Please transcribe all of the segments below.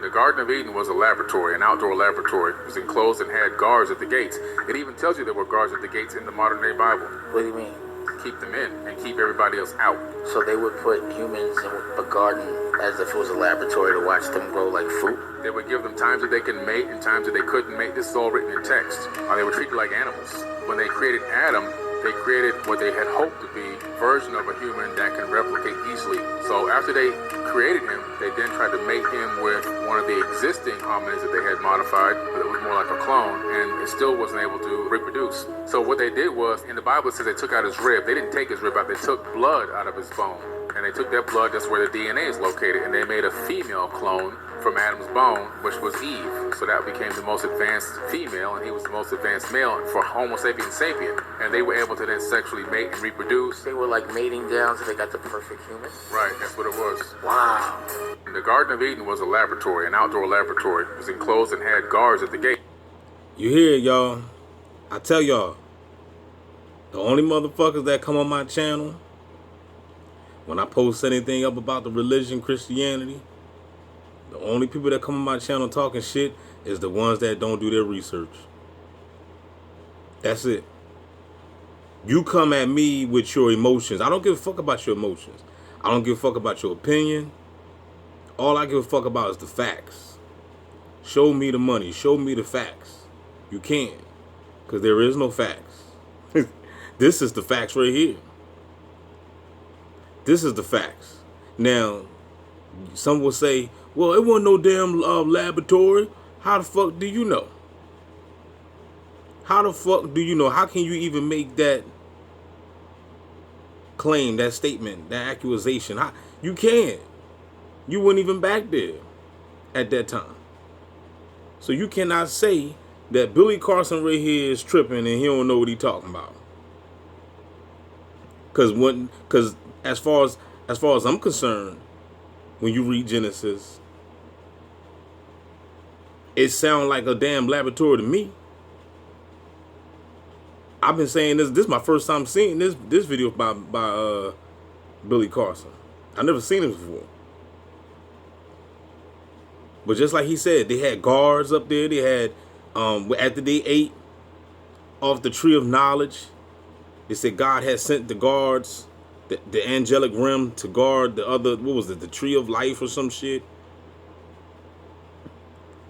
The Garden of Eden was a laboratory, an outdoor laboratory. It was enclosed and had guards at the gates. It even tells you there were guards at the gates in the modern day Bible. What do you mean? Keep them in and keep everybody else out. So they would put humans in a garden as if it was a laboratory to watch them grow like fruit? They would give them times that they can mate and times that they couldn't mate. This is all written in text. They were treated like animals. When they created Adam, they created what they had hoped to be a version of a human that can replicate easily. So after they created him, they then tried to mate him with one of the existing hominids that they had modified, but it was more like a clone, and it still wasn't able to reproduce. So what they did was, in the Bible it says they took out his rib. They didn't take his rib out, they took blood out of his bone. And they took that blood, that's where the DNA is located, and they made a female clone from Adam's bone, which was Eve. So that became the most advanced female, and he was the most advanced male for Homo sapiens sapien. And they were able to then sexually mate and reproduce. They were like mating down till they got the perfect human? Right, that's what it was. Wow. The Garden of Eden was a laboratory, an outdoor laboratory. It was enclosed and had guards at the gate. You hear it, y'all. I tell y'all, the only motherfuckers that come on my channel when I post anything up about the religion, Christianity, the only people that come on my channel talking shit is the ones that don't do their research. That's it. You come at me with your emotions. I don't give a fuck about your emotions. I don't give a fuck about your opinion. All I give a fuck about is the facts. Show me the money. Show me the facts. You can't. Because there is no facts. This is the facts right here. This is the facts. Now, some will say, well, it wasn't no damn laboratory. How the fuck do you know? How the fuck do you know? How can you even make that claim, that statement, that accusation? You can't. You weren't even back there at that time. So you cannot say that Billy Carson right here is tripping and he don't know what he talking about. Because as far as I'm concerned, when you read Genesis, it sounds like a damn laboratory to me. I've been saying this is my first time seeing this video by Billy Carson. I've never seen it before. But just like he said, they had guards up there. They had, after they ate off the tree of knowledge, they said God had sent the guards, the angelic realm, to guard the other, what was it, the tree of life or some shit.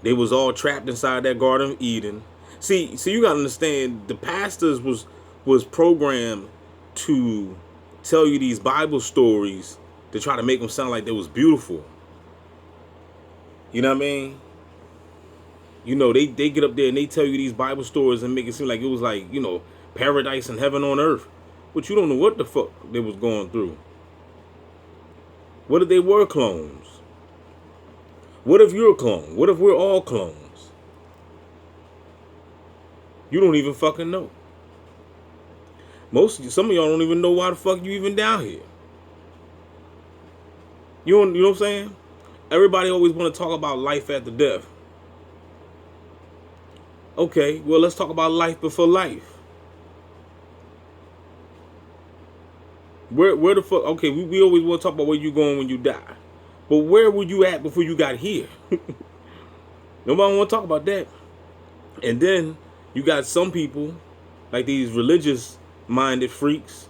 They was all trapped inside that Garden of Eden. See, you gotta understand, the pastors was programmed to tell you these Bible stories to try to make them sound like they was beautiful. You know what I mean? You know, they get up there and they tell you these Bible stories and make it seem like it was like, you know, paradise and heaven on earth. But you don't know what the fuck they was going through. What if they were clones? What if you're a clone? What if we're all clones? You don't even fucking know. Some of y'all don't even know why the fuck you even down here. You know what I'm saying? Everybody always want to talk about life after death. Okay, well, let's talk about life before life. Where the fuck? Okay, we always want to talk about where you going when you die. But where were you at before you got here? Nobody want to talk about that. And then you got some people, like these religious-minded freaks.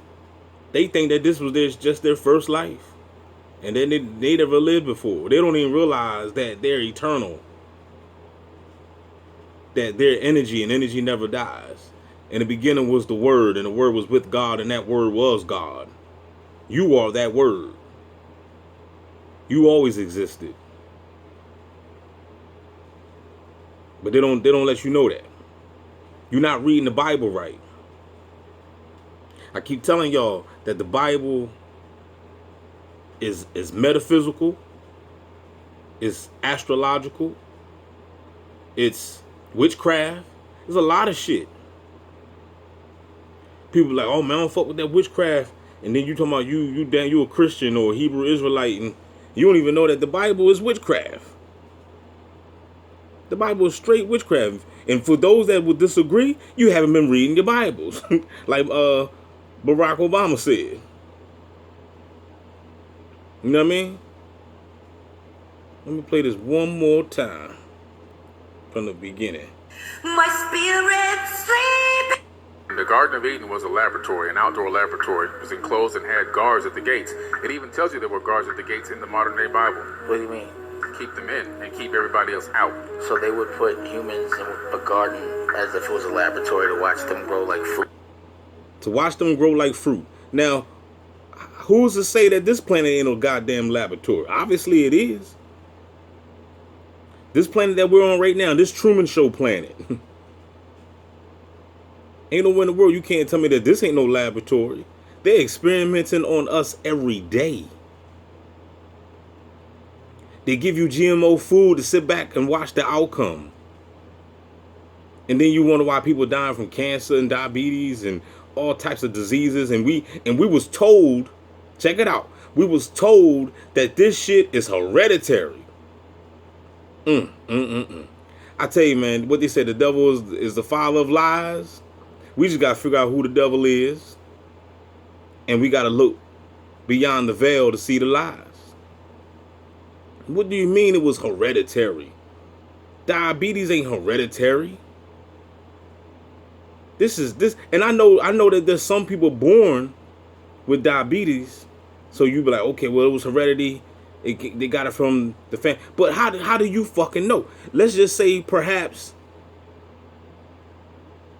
They think that this was just their first life. And then they never lived before. They don't even realize that they're eternal. That their energy, and energy never dies. In the beginning was the Word, and the Word was with God, and that Word was God. You are that Word. You always existed. But they don't let you know that. You're not reading the Bible right. I keep telling y'all that the Bible is metaphysical, it's astrological, it's witchcraft. There's a lot of shit. People like, oh man, I don't fuck with that witchcraft. And then you talking about you a Christian or a Hebrew Israelite, and you don't even know that the Bible is witchcraft. The Bible is straight witchcraft. And for those that would disagree, you haven't been reading your Bibles. Like Barack Obama said. You know what I mean? Let me play this one more time from the beginning. My spirit sleep. The Garden of Eden was a laboratory, an outdoor laboratory. It was enclosed and had guards at the gates. It even tells you there were guards at the gates in the modern day Bible. What do you mean? Keep them in and keep everybody else out. So they would put humans in a garden as if it was a laboratory to watch them grow like fruit. To watch them grow like fruit. Now, who's to say that this planet ain't no goddamn laboratory? Obviously it is. This planet that we're on right now, this Truman Show planet. Ain't nowhere in the world you can't tell me that this ain't no laboratory. They're experimenting on us every day. They give you GMO food to sit back and watch the outcome. And then you wonder why people dying from cancer and diabetes and all types of diseases. And we was told, check it out, we was told that this shit is hereditary. I tell you, man, what they say, the devil is the father of lies. We just got to figure out who the devil is. And we got to look beyond the veil to see the lies. What do you mean it was hereditary? Diabetes ain't hereditary. This, and I know that there's some people born with diabetes. So you be like, okay, well, it was heredity. They got it from the family. But how do you fucking know? Let's just say perhaps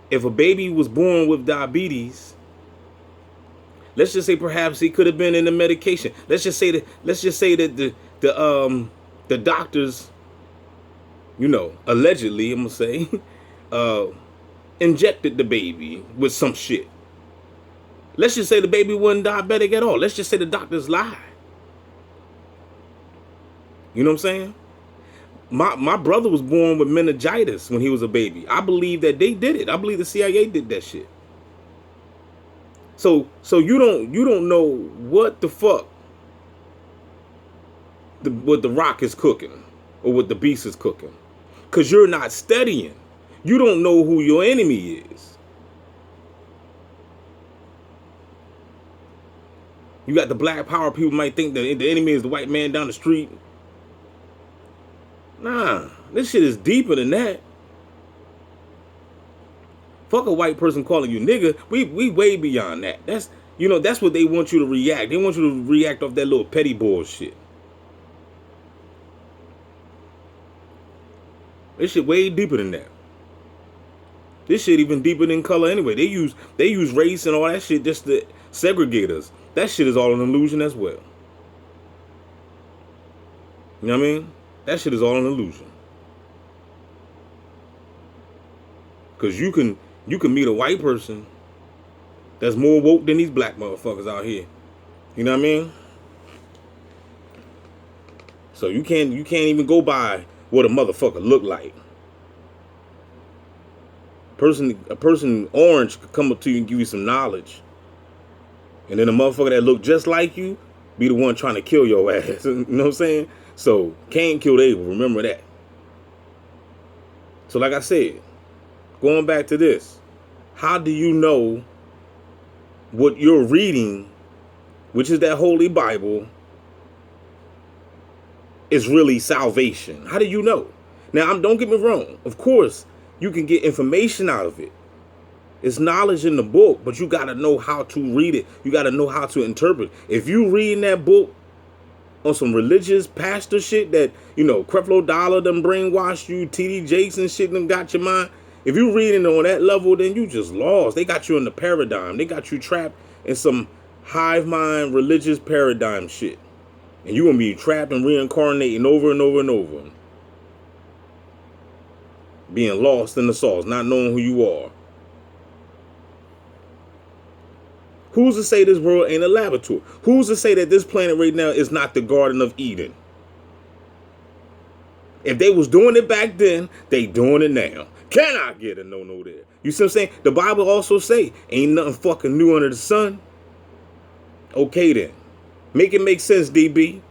if a baby was born with diabetes, let's just say perhaps he could have been in the medication. Let's just say that the doctors, you know, allegedly, I'm gonna say, injected the baby with some shit. Let's just say the baby wasn't diabetic at all. Let's just say the doctors lied. You know what I'm saying? My brother was born with meningitis when he was a baby. I believe that they did it. I believe the CIA did that shit. So you don't know what the fuck what the Rock is cooking or what the Beast is cooking, because you're not studying. You don't know who your enemy is. You got the black power people might think that the enemy is the white man down the street. Nah, this shit is deeper than that. Fuck a white person calling you nigga. We way beyond that. That's what they want you to react. They want you to react off that little petty bullshit. This shit way deeper than that. This shit even deeper than color anyway. They use race and all that shit just to segregate us. That shit is all an illusion as well. You know what I mean? That shit is all an illusion. Cause you can meet a white person that's more woke than these black motherfuckers out here. You know what I mean? So you can't even go by what a motherfucker look like. A person orange could come up to you and give you some knowledge. And then a motherfucker that look just like you be the one trying to kill your ass. You know what I'm saying? So Cain killed Abel, remember that. So like I said, going back to this, how do you know what you're reading, which is that Holy Bible, is really salvation? How do you know? Now, don't get me wrong. Of course, you can get information out of it. It's knowledge in the book, but you got to know how to read it. You got to know how to interpret. If you reading that book on some religious pastor shit that, Creflo Dollar done brainwashed you, TD Jakes and shit done got your mind. If you reading on that level, then you just lost. They got you in the paradigm. They got you trapped in some hive mind religious paradigm shit. And you're going to be trapped and reincarnating over and over and over. Being lost in the sauce, not knowing who you are. Who's to say this world ain't a laboratory? Who's to say that this planet right now is not the Garden of Eden? If they was doing it back then, they doing it now. Can I get a no there? You see what I'm saying? The Bible also say, ain't nothing fucking new under the sun. Okay then. Make it make sense, DB.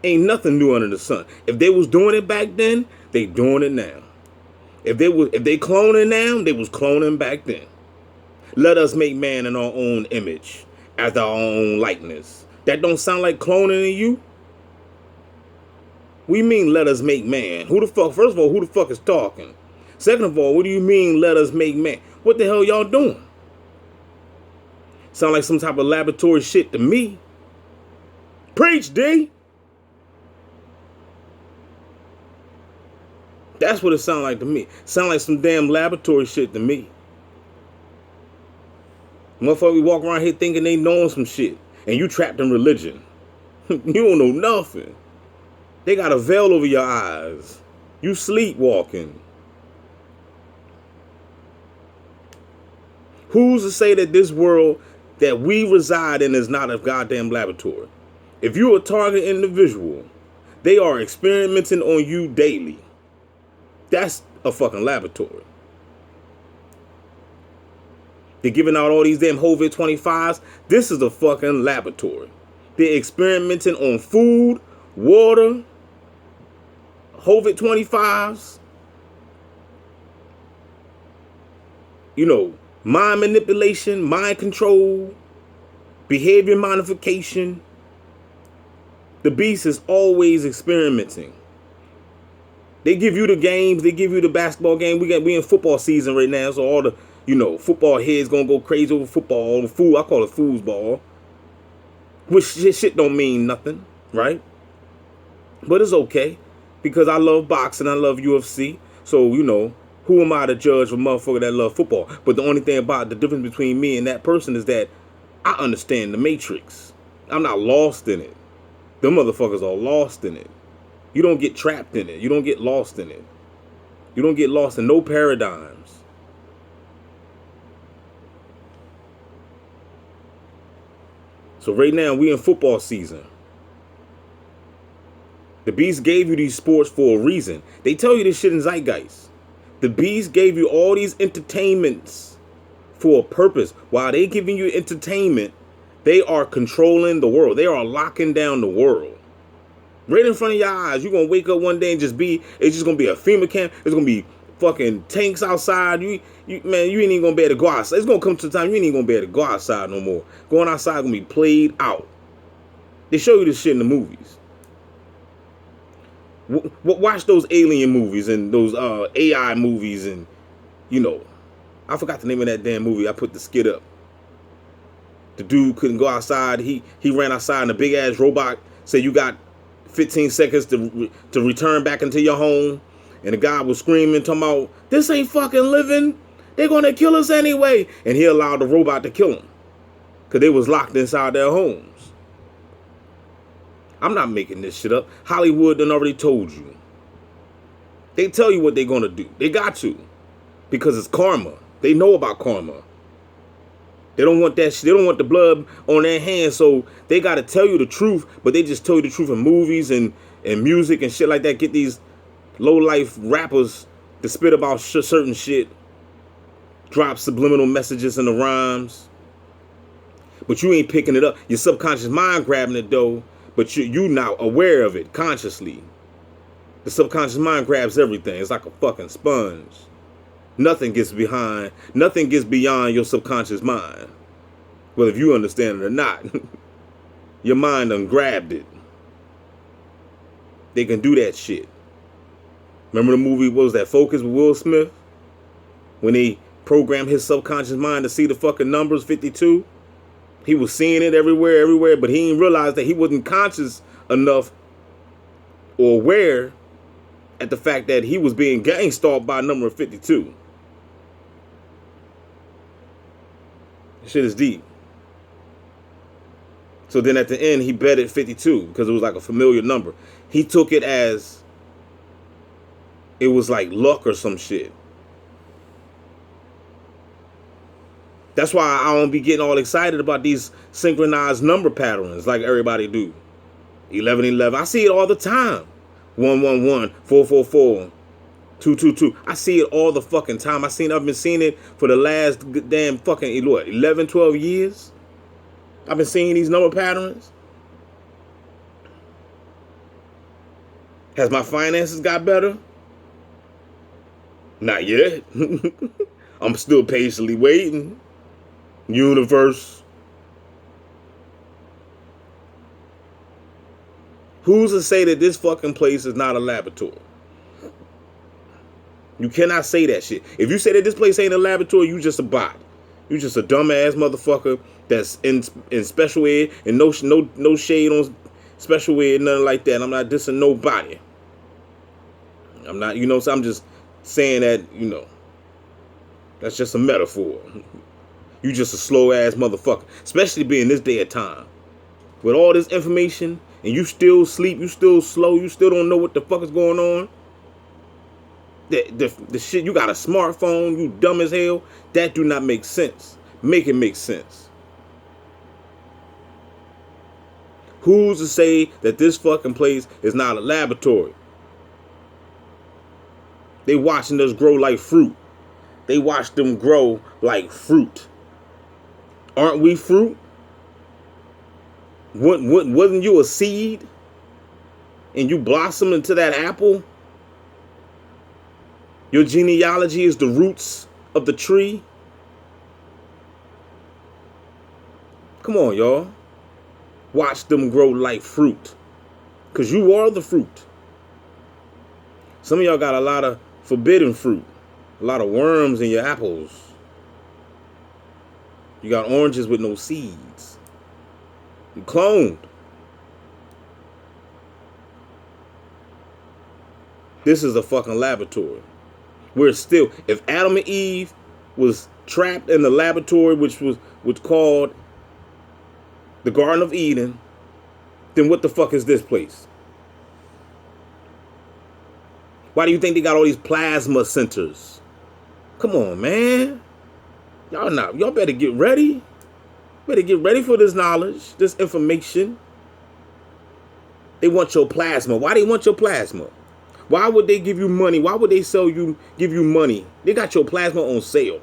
Ain't nothing new under the sun. If they was doing it back then, they doing it now. If they cloning now, they was cloning back then. Let us make man in our own image, after our own likeness. That don't sound like cloning in you? We mean let us make man. Who the fuck? First of all, who the fuck is talking? Second of all, what do you mean let us make man? What the hell y'all doing? Sound like some type of laboratory shit to me. Preach, D. That's what it sound like to me. Sound like some damn laboratory shit to me. Motherfucker, we walk around here thinking they knowing some shit. And you trapped in religion. You don't know nothing. They got a veil over your eyes. You sleepwalking. Who's to say that this world that we reside in is not a goddamn laboratory? If you're a target individual, they are experimenting on you daily. That's a fucking laboratory. They're giving out all these damn COVID 25s. This is a fucking laboratory. They're experimenting on food, water, COVID 25s. You know, mind manipulation, mind control, behavior modification. The beast is always experimenting. They give you the games, they give you the basketball game. We in football season right now, so all the, you know, football heads gonna go crazy over football. The fool, I call it foosball. Which shit don't mean nothing, right? But it's okay, because I love boxing, I love UFC. So, you know, who am I to judge a motherfucker that love football? But the only thing about the difference between me and that person is that I understand the matrix. I'm not lost in it. Them motherfuckers are lost in it. You don't get trapped in it. You don't get lost in it. You don't get lost in no paradigms. So right now, we in football season. The Beast gave you these sports for a reason. They tell you this shit in Zeitgeist. The Beast gave you all these entertainments for a purpose. While they giving you entertainment, they are controlling the world. They are locking down the world. Right in front of your eyes. You're going to wake up one day and it's just going to be a FEMA camp. It's going to be fucking tanks outside. Man, you ain't even going to be able to go outside. It's going to come to the time you ain't even going to be able to go outside no more. Going outside going to be played out. They show you this shit in the movies. Watch those alien movies and those AI movies and, you know, I forgot the name of that damn movie. I put the skit up. The dude couldn't go outside. He ran outside and a big ass robot said you got 15 seconds to return back into your home. And the guy was screaming, talking about, this ain't fucking living. They're going to kill us anyway. And he allowed the robot to kill him. Because they was locked inside their homes. I'm not making this shit up. Hollywood done already told you. They tell you what they're going to do. They got to. Because it's karma. They know about karma. They don't want that shit. They don't want the blood on their hands. So they got to tell you the truth. But they just tell you the truth in movies and music and shit like that. Get these low-life rappers to spit about certain shit. Drop subliminal messages in the rhymes. But you ain't picking it up. Your subconscious mind grabbing it though. But you now aware of it consciously. The subconscious mind grabs everything. It's like a fucking sponge. Nothing gets beyond your subconscious mind. Well, if you understand it or not. Your mind done grabbed it. They can do that shit. Remember the movie, what was that, Focus with Will Smith? When they programmed his subconscious mind to see the fucking numbers 52? He was seeing it everywhere, but he didn't realize that he wasn't conscious enough or aware at the fact that he was being gang stalked by number 52. Shit is deep. So then at the end, he betted 52 because it was like a familiar number. He took it as it was like luck or some shit. That's why I don't be getting all excited about these synchronized number patterns like everybody do. 1111. I see it all the time. 111, 444, 222. I see it all the fucking time. I've been seeing it for the last damn fucking 11, 12 years. I've been seeing these number patterns. Has my finances got better? Not yet. I'm still patiently waiting. Universe. Who's to say that this fucking place is not a laboratory? You cannot say that shit. If you say that this place ain't a laboratory, you just a bot. You just a dumbass motherfucker that's in special ed, and no shade on special ed, nothing like that. I'm not dissing nobody. I'm not, so I'm just saying that, that's just a metaphor. You just a slow ass motherfucker, especially being this day of time. With all this information, and you still sleep, you still slow, you still don't know what the fuck is going on. The shit, you got a smartphone, you dumb as hell. That do not make sense. Make it make sense. Who's to say that this fucking place is not a laboratory? They watching us grow like fruit. They watch them grow like fruit. Aren't we fruit? Wasn't you a seed? And you blossom into that apple? Your genealogy is the roots of the tree? Come on, y'all. Watch them grow like fruit. Because you are the fruit. Some of y'all got a lot of forbidden fruit. A lot of worms in your apples. You got oranges with no seeds. You cloned. This is a fucking laboratory. We're still, if Adam and Eve was trapped in the laboratory, which was called the Garden of Eden, then what the fuck is this place? Why do you think they got all these plasma centers? Come on, man. Y'all better get ready. Better get ready for this knowledge, this information. They want your plasma. Why they want your plasma? Why would they give you money? Why would they give you money? They got your plasma on sale.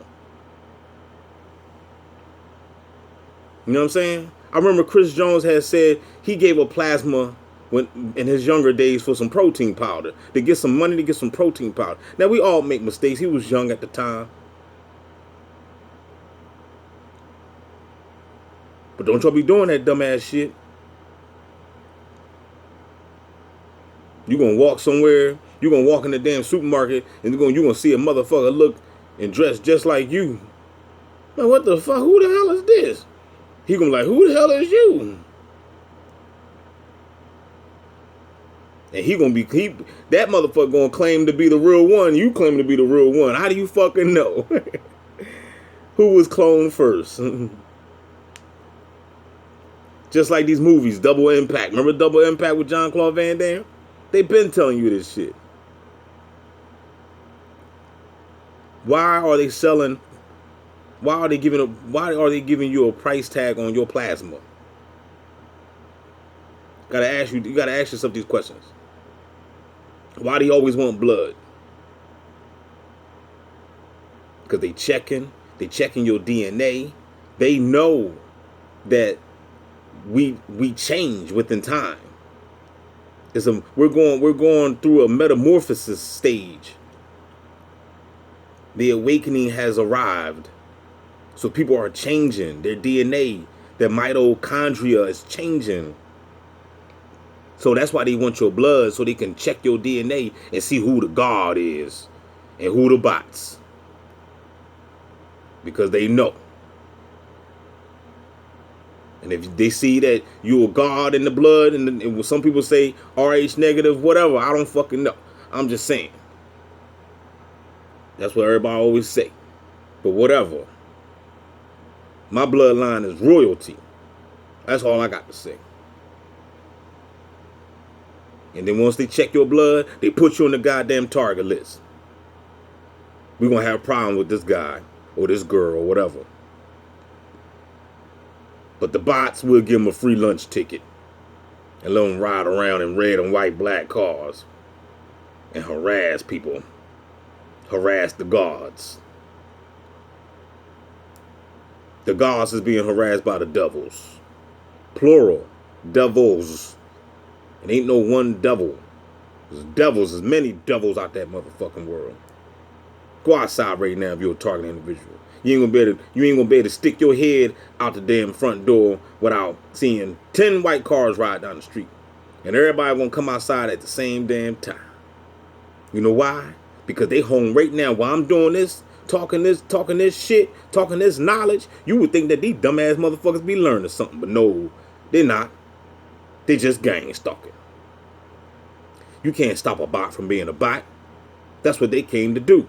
You know what I'm saying? I remember Chris Jones had said he gave a plasma in his younger days for some protein powder. To get some money to get some protein powder. Now, we all make mistakes. He was young at the time. But don't y'all be doing that dumbass shit. You gonna walk somewhere, you gonna walk in the damn supermarket, and you gonna see a motherfucker look and dress just like you. Man, what the fuck? Who the hell is this? He gonna be like, who the hell is you? And that motherfucker gonna claim to be the real one. You claim to be the real one. How do you fucking know? Who was cloned first? Just like these movies, Double Impact. Remember Double Impact with Jean-Claude Van Damme? They've been telling you this shit. Why are they giving you a price tag on your plasma? You gotta ask yourself these questions. Why do you always want blood? Because they checking your DNA. They know that we change within time. We're going through a metamorphosis stage. The awakening has arrived. So people are changing. Their DNA, their mitochondria is changing. So that's why they want your blood, so they can check your DNA and see who the God is and who the bots. Because they know. And if they see that you're a God in the blood, and some people say RH negative, whatever, I don't fucking know. I'm just saying. That's what everybody always say. But whatever. My bloodline is royalty. That's all I got to say. And then once they check your blood, they put you on the goddamn target list. We're going to have a problem with this guy or this girl or whatever. But the bots will give them a free lunch ticket and let them ride around in red and white black cars and harass people. Harass the gods. The gods is being harassed by the devils. Plural. Devils. It ain't no one devil. There's devils. There's many devils out that motherfucking world. Go outside right now if you're a target individual. You ain't gonna be able to stick your head out the damn front door without seeing 10 white cars ride down the street. And everybody gonna come outside at the same damn time. You know why? Because they home right now while I'm doing this, talking this shit, talking this knowledge. You would think that these dumbass motherfuckers be learning something, but no, they're not. They just gang stalking. You can't stop a bot from being a bot. That's what they came to do.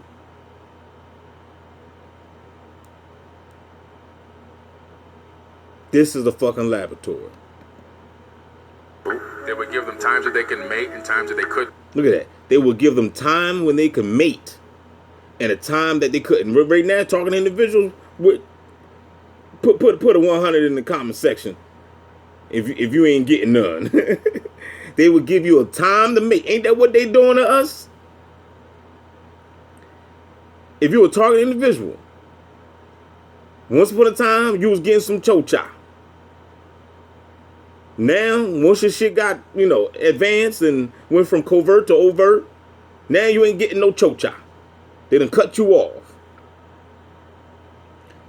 This is a fucking laboratory. They would give them times that they can mate and times that they couldn't. Look at that. They will give them time when they can mate and a time that they couldn't. Right now, talking to individuals, with put a 100 in the comment section if you ain't getting none. They will give you a time to mate. Ain't that what they doing to us? If you were a target individual, once upon a time, you was getting some chocha. Now, once your shit got, advanced and went from covert to overt, now you ain't getting no chocha. They done cut you off.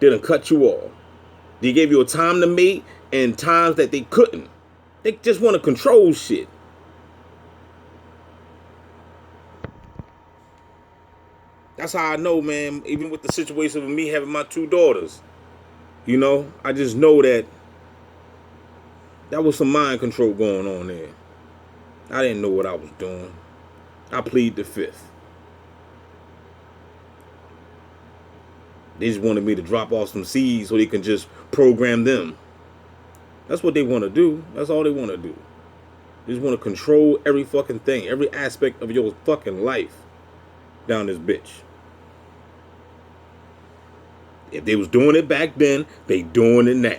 They gave you a time to mate and times that they couldn't. They just want to control shit. That's how I know, man, even with the situation of me having my 2 daughters, I just know that was some mind control going on there. I didn't know what I was doing. I plead the 5th. They just wanted me to drop off some seeds so they can just program them. That's what they want to do. That's all they want to do. They just want to control every fucking thing, every aspect of your fucking life down this bitch. If they was doing it back then, they doing it now.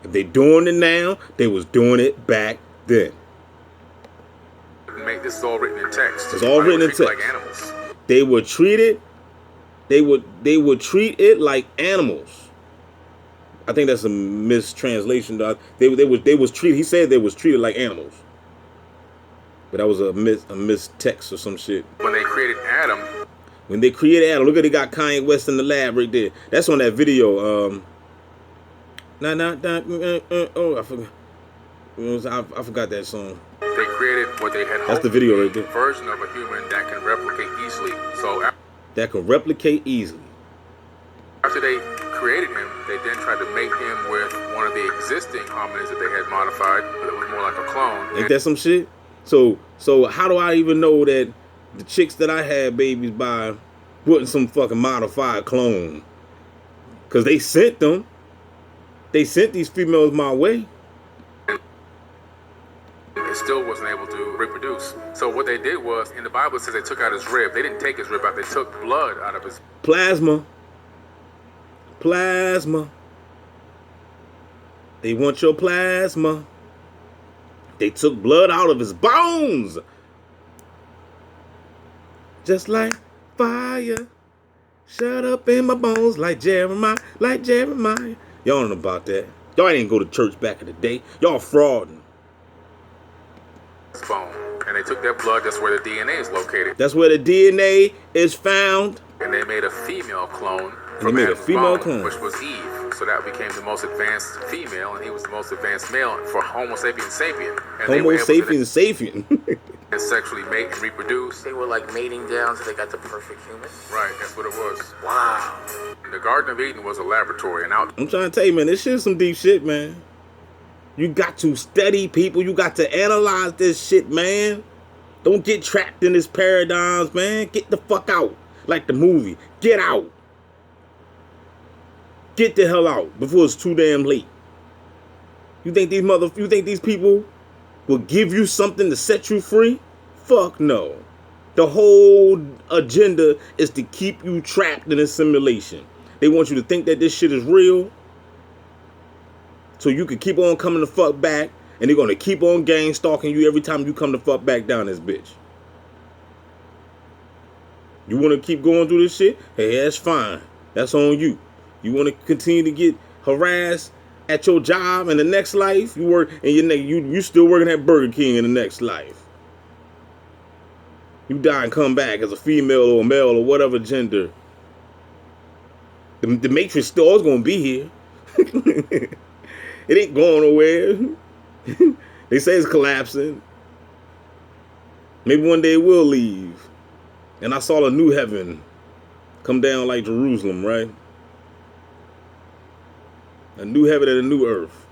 If they doing it now, they was doing it back then. Make this is all written in text. It's all written in text. Like animals. They would treat it. They would treat it like animals. I think that's a mistranslation. They was treated. He said they was treated like animals. But that was a mistext or some shit. When they created Adam, look at they got Kanye West in the lab right there. That's on that video. I forgot. I forgot that song. They created what they had. That's the video right there. Version of a human that can replicate easily. So that can replicate easily. After they created him, they then tried to mate him with one of the existing hominids that they had modified, but it was more like a clone. Ain't that some shit? So how do I even know that the chicks that I had babies by wasn't some fucking modified clone? Because they sent them. They sent these females my way. It still wasn't able to reproduce. So what they did was, in the Bible it says they took out his rib. They didn't take his rib out. They took blood out of his... Plasma. They want your plasma. They took blood out of his bones. Just like fire. Shut up in my bones like Jeremiah. Y'all don't know about that. Y'all didn't go to church back in the day. Y'all frauding. Bone. And they took that blood. That's where the DNA is located. That's where the DNA is found. And they made a female clone. They made a female clone, which was Eve. So that became the most advanced female, and he was the most advanced male for Homo sapiens sapien. And Homo sapiens sapien. And sexually mate and reproduce. They were like mating down so they got the perfect human. Right, that's what it was. Wow. The Garden of Eden was a laboratory, and out. I'm trying to tell you, man, this shit's some deep shit, man. You got to study people. You got to analyze this shit, man. Don't get trapped in this paradigms, man. Get the fuck out. Like the movie. Get out. Get the hell out before it's too damn late. You think these people will give you something to set you free? Fuck no. The whole agenda is to keep you trapped in a simulation. They want you to think that this shit is real, so you can keep on coming the fuck back, and they're gonna keep on gang stalking you every time you come the fuck back down this bitch. You wanna keep going through this shit? Hey, that's fine. That's on you. You want to continue to get harassed at your job in the next life? You work and you still working at Burger King in the next life. You die and come back as a female or a male or whatever gender. The Matrix still is gonna be here. It ain't going nowhere. They say it's collapsing. Maybe one day it will leave. And I saw a new heaven come down like Jerusalem, right? A new heaven and a new earth.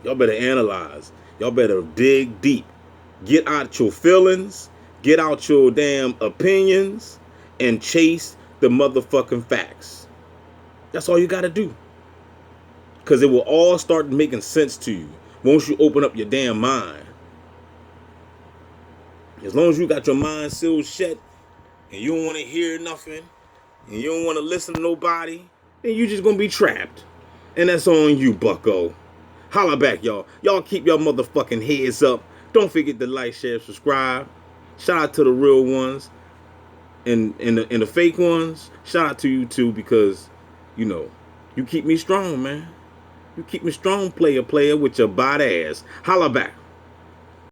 Y'all better analyze. Y'all better dig deep. Get out your feelings. Get out your damn opinions. And chase the motherfucking facts. That's all you gotta do. Because it will all start making sense to you once you open up your damn mind. As long as you got your mind sealed shut and you don't want to hear nothing and you don't want to listen to nobody, then you just gonna be trapped. And that's on you, bucko. Holla back, y'all. Y'all keep your motherfucking heads up. Don't forget to like, share, subscribe. Shout out to the real ones and the fake ones. Shout out to you too, because, you know, you keep me strong, man. You keep me strong, player, with your body ass. Holla back.